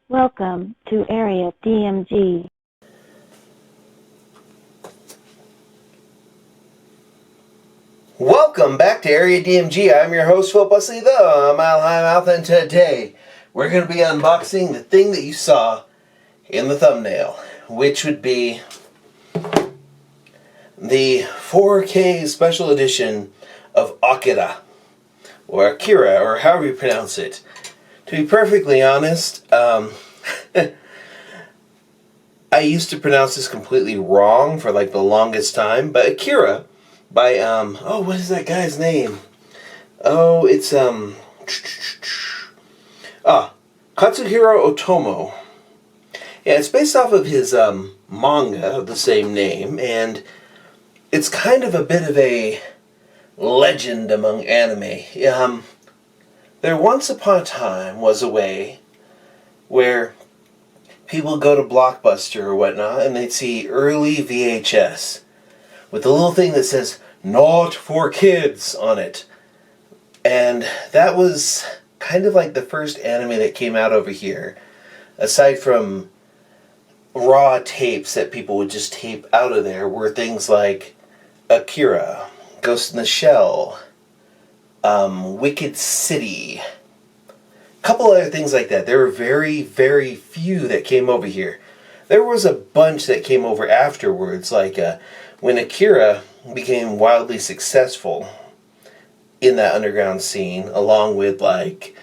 Welcome to Area DMG. Welcome back to Area DMG. I'm your host, Phil Busley, the Mile High Mouth, and today we're going to be unboxing the thing that you saw in the thumbnail, which would be the 4K special edition of Akira, or Akira, or however you pronounce it. To be perfectly honest, I used to pronounce this completely wrong for like the longest time, but Akira by, what is that guy's name? Oh, it's, Katsuhiro Otomo. Yeah, it's based off of his, manga of the same name, and it's kind of a bit of a legend among anime. There once upon a time was a way where people go to Blockbuster or whatnot, and they'd see early VHS with a little thing that says, "Not for kids" on it. And that was kind of like the first anime that came out over here, aside from raw tapes that people would just tape out of there, were things like Akira, Ghost in the Shell, Wicked City, a couple other things like that. There were very, very few that came over here. There was a bunch that came over afterwards, like when Akira became wildly successful in that underground scene, along with like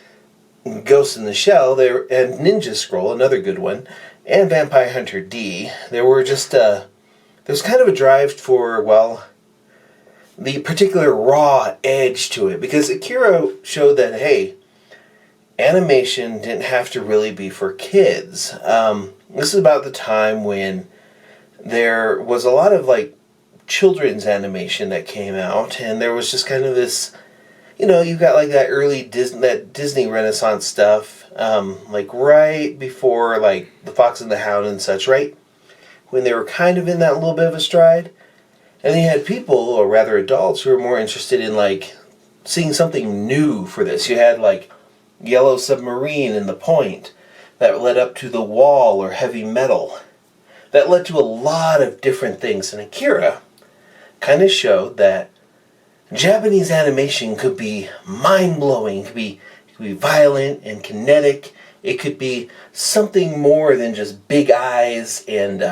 Ghost in the Shell there, and Ninja Scroll, another good one, and Vampire Hunter D. There were just there's kind of a drive for, well, the particular raw edge to it, because Akira showed that, hey, animation didn't have to really be for kids. This is about the time when there was a lot of like children's animation that came out, and there was just kind of this, you've got like that early Disney Renaissance stuff, like right before like The Fox and the Hound and such, right? When they were kind of in that little bit of a stride. And then you had people, or rather adults, who were more interested in like seeing something new for this. You had like Yellow Submarine and The Point, that led up to The Wall or Heavy Metal. That led to a lot of different things. And Akira kind of showed that Japanese animation could be mind-blowing, it could be violent and kinetic. It could be something more than just big eyes and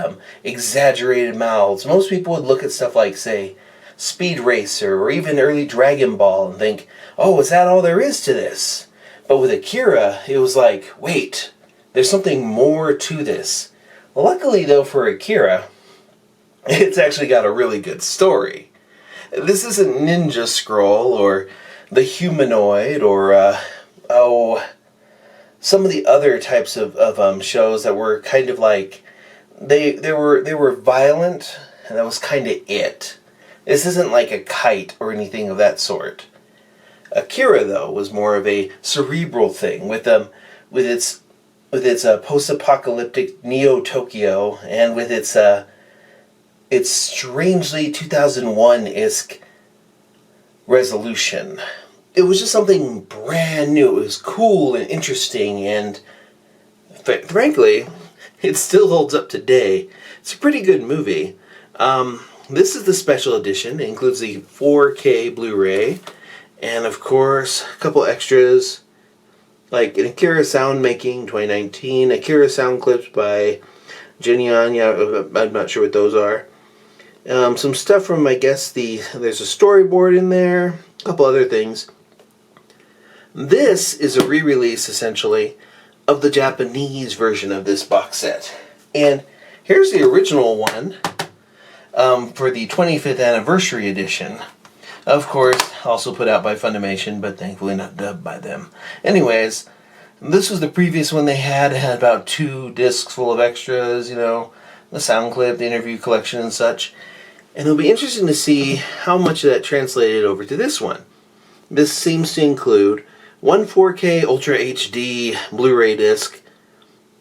exaggerated mouths. Most people would look at stuff like, say, Speed Racer or even early Dragon Ball and think, oh, is that all there is to this? But with Akira, it was like, wait, there's something more to this. Luckily, though, for Akira, it's actually got a really good story. This isn't Ninja Scroll or The Humanoid or, some of the other types of shows that were kind of like, they were violent, and that was kind of it. This isn't like a Kite or anything of that sort. Akira, though, was more of a cerebral thing with its post-apocalyptic Neo-Tokyo, and with its strangely 2001-esque resolution. It was just something brand new. It was cool and interesting, and frankly, it still holds up today. It's a pretty good movie. This is the special edition. It includes the 4K Blu Ray, and of course, a couple extras, like an Akira sound making 2019, Akira sound clips by Jenny Anya. I'm not sure what those are. Some stuff from, I guess, there's a storyboard in there, a couple other things. This is a re-release, essentially, of the Japanese version of this box set. And here's the original one for the 25th anniversary edition. Of course, also put out by Funimation, but thankfully not dubbed by them. Anyways, this was the previous one they had. It had about 2 discs full of extras, the sound clip, the interview collection, and such. And it'll be interesting to see how much of that translated over to this one. This seems to include one 4K Ultra HD Blu-ray disc,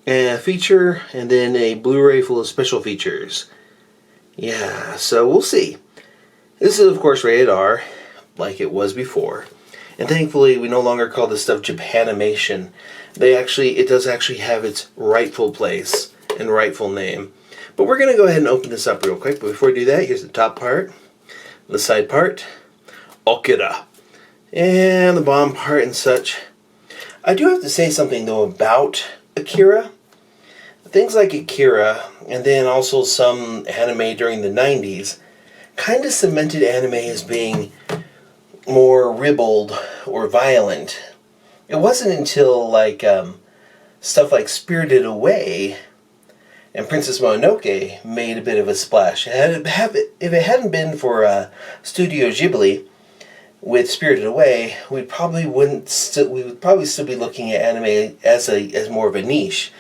a feature, and then a Blu-ray full of special features. Yeah, so we'll see. This is, of course, rated R, like it was before. And thankfully, we no longer call this stuff Japanimation. It does actually have its rightful place and rightful name. But we're going to go ahead and open this up real quick. But before we do that, here's the top part, the side part, Akira, and the bottom part and such. I do have to say something, though, about Akira. Things like Akira, and then also some anime during the 90s, kind of cemented anime as being more ribald or violent. It wasn't until stuff like Spirited Away and Princess Mononoke made a bit of a splash. If it hadn't been for Studio Ghibli with Spirited Away, we would probably still be looking at anime as more of a niche.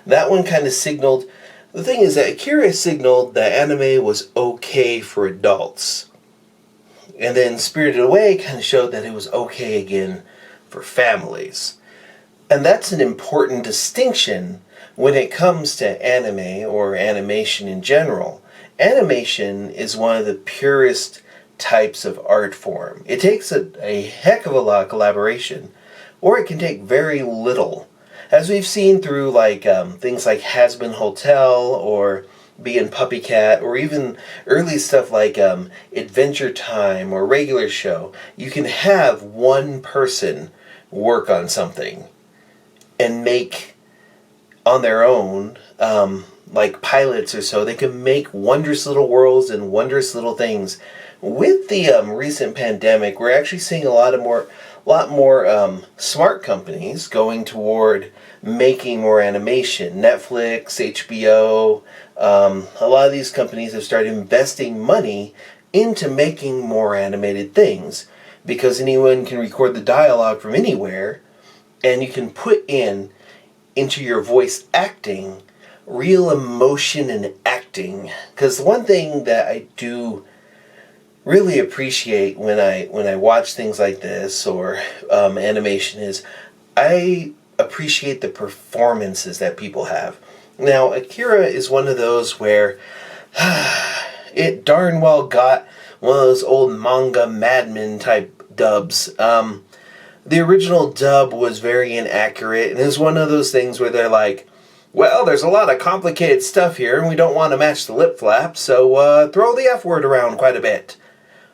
That one kind of signaled. The thing is that Akira signaled that anime was okay for adults. And then Spirited Away kind of showed that it was okay again for families. And that's an important distinction when it comes to anime or animation in general. Animation is one of the purest types of art form. It takes a heck of a lot of collaboration, or it can take very little. As we've seen through things like Hazbin Hotel or Bee and Puppycat, or even early stuff like Adventure Time or Regular Show, you can have one person work on something and make on their own, like pilots or so. They can make wondrous little worlds and wondrous little things. With the recent pandemic, we're actually seeing a lot more smart companies going toward making more animation. Netflix, HBO, a lot of these companies have started investing money into making more animated things, because anyone can record the dialogue from anywhere, and you can put into your voice acting real emotion and acting. Because one thing that I do really appreciate when I watch things like this or animation is I appreciate the performances that people have. Now, Akira is one of those where it darn well got one of those old manga madmen type dubs. The original dub was very inaccurate, and it was one of those things where they're like, well, there's a lot of complicated stuff here, and we don't want to match the lip flap, so throw the F word around quite a bit.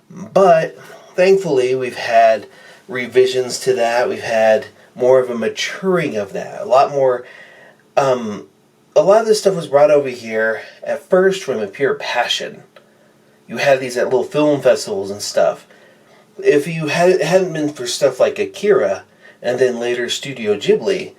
But thankfully, we've had revisions to that. We've had more of a maturing of that. A lot of this stuff was brought over here at first from a pure passion. You had these at little film festivals and stuff. If you hadn't been for stuff like Akira and then later Studio Ghibli,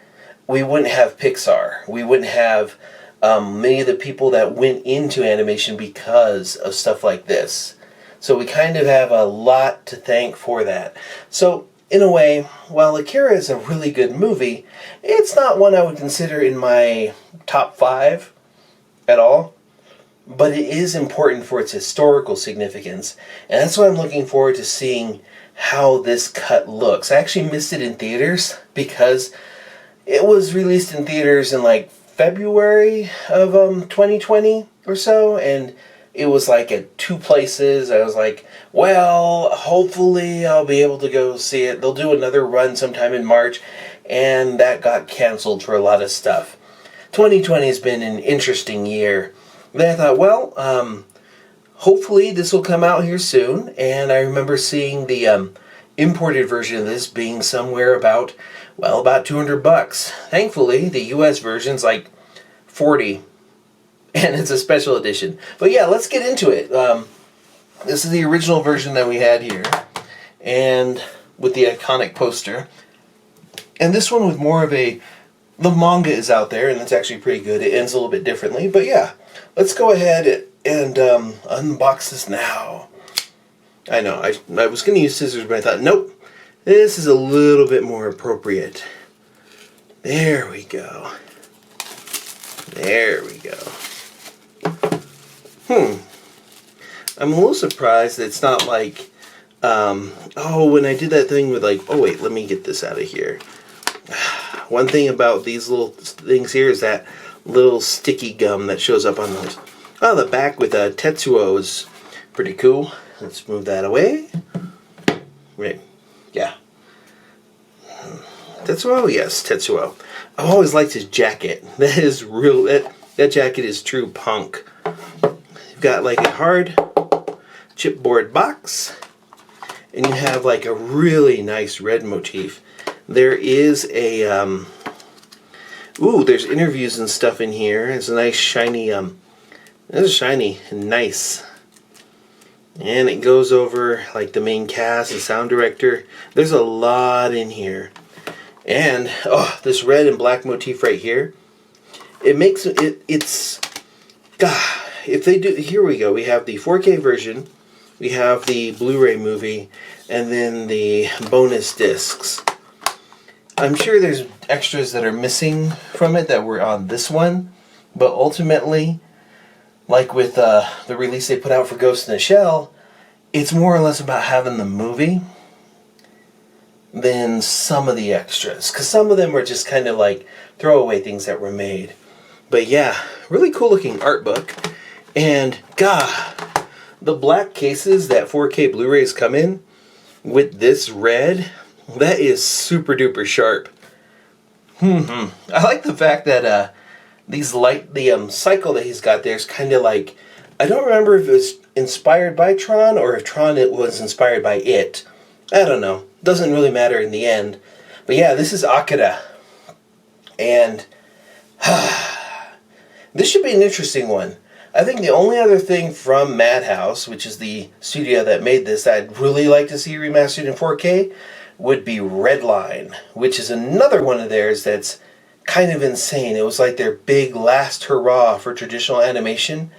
we wouldn't have Pixar. We wouldn't have many of the people that went into animation because of stuff like this. So we kind of have a lot to thank for that. So, in a way, while Akira is a really good movie, it's not one I would consider in my top 5 at all. But it is important for its historical significance. And that's why I'm looking forward to seeing how this cut looks. I actually missed it in theaters because it was released in theaters in February of 2020 or so, and it was at 2 places. I was like, well, hopefully I'll be able to go see it. They'll do another run sometime in March, and that got canceled for a lot of stuff. 2020 has been an interesting year. Then I thought, well, hopefully this will come out here soon, and I remember seeing the imported version of this being somewhere about $200. Thankfully, the US version's $40. And it's a special edition. But yeah, let's get into it. This is the original version that we had here, and with the iconic poster. And this one with more of the manga is out there, and it's actually pretty good. It ends a little bit differently. But yeah, let's go ahead and unbox this now. I know, I was going to use scissors, but I thought, nope, this is a little bit more appropriate. There we go. There we go. I'm a little surprised that it's not when I did that thing with oh wait, let me get this out of here. One thing about these little things here is that little sticky gum that shows up on those. Oh, the back with Tetsuo is pretty cool. Let's move that away. Right, yeah. Tetsuo? Yes, Tetsuo. I've always liked his jacket. That is real. That jacket is true punk. You've got like a hard chipboard box, and you have like a really nice red motif. There is a there's interviews and stuff in here. It's a nice shiny it's shiny and nice. And it goes over like the main cast, the sound director. There's a lot in here. And this red and black motif right here, it makes it's if they do, here we go. We have the 4K version, we have the Blu Ray movie, and then the bonus discs. I'm sure there's extras that are missing from it that were on this one, but ultimately, like with the release they put out for Ghost in the Shell, it's more or less about having the movie than some of the extras, because some of them were just kind of like throwaway things that were made. But yeah, really cool looking art book. And the black cases that 4K Blu-rays come in with this red, that is super duper sharp. I like the fact that the cycle that he's got there is kind of like, I don't remember if it was inspired by Tron or if Tron it was inspired by it. I don't know. Doesn't really matter in the end. But yeah, this is Akira. And this should be an interesting one. I think the only other thing from Madhouse, which is the studio that made this, that I'd really like to see remastered in 4K, would be Redline, which is another one of theirs that's kind of insane. It was like their big last hurrah for traditional animation,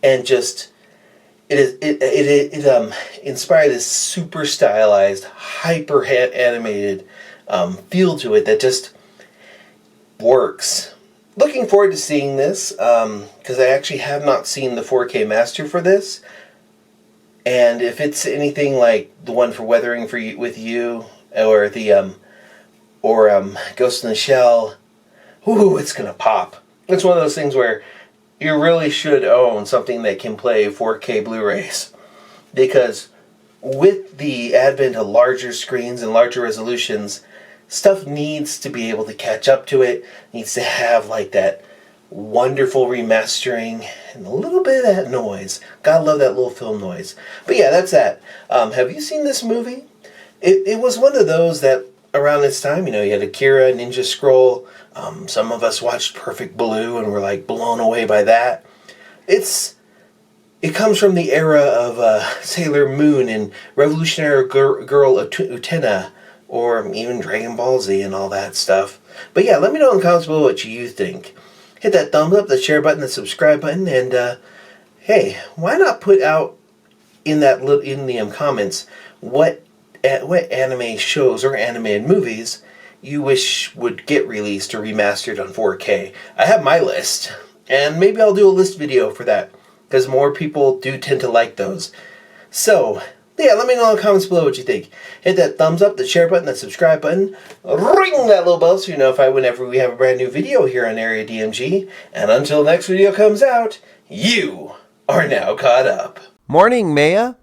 and just it inspired this super stylized, hyper animated feel to it that just works. Looking forward to seeing this, because I actually have not seen the 4K master for this, and if it's anything like the one for Weathering with You, or the Ghost in the Shell, ooh, it's gonna pop. It's one of those things where you really should own something that can play 4K Blu-rays, because with the advent of larger screens and larger resolutions, stuff needs to be able to catch up to it, needs to have like that wonderful remastering and a little bit of that noise. Gotta love that little film noise. But yeah, that's that. Have you seen this movie? It was one of those that around this time, you had Akira, Ninja Scroll. Some of us watched Perfect Blue and were like blown away by that. It comes from the era of Sailor Moon and Revolutionary Girl Utena, or even Dragon Ball Z and all that stuff. But yeah, let me know in the comments below what you think. Hit that thumbs up, the share button, the subscribe button, and hey, why not put out in the comments what anime shows or animated movies you wish would get released or remastered on 4K. I have my list, and maybe I'll do a list video for that, because more people do tend to like those. So, yeah, let me know in the comments below what you think. Hit that thumbs up, the share button, the subscribe button, ring that little bell so you notify whenever we have a brand new video here on Area DMG, and until the next video comes out, you are now caught up. Morning, Maya.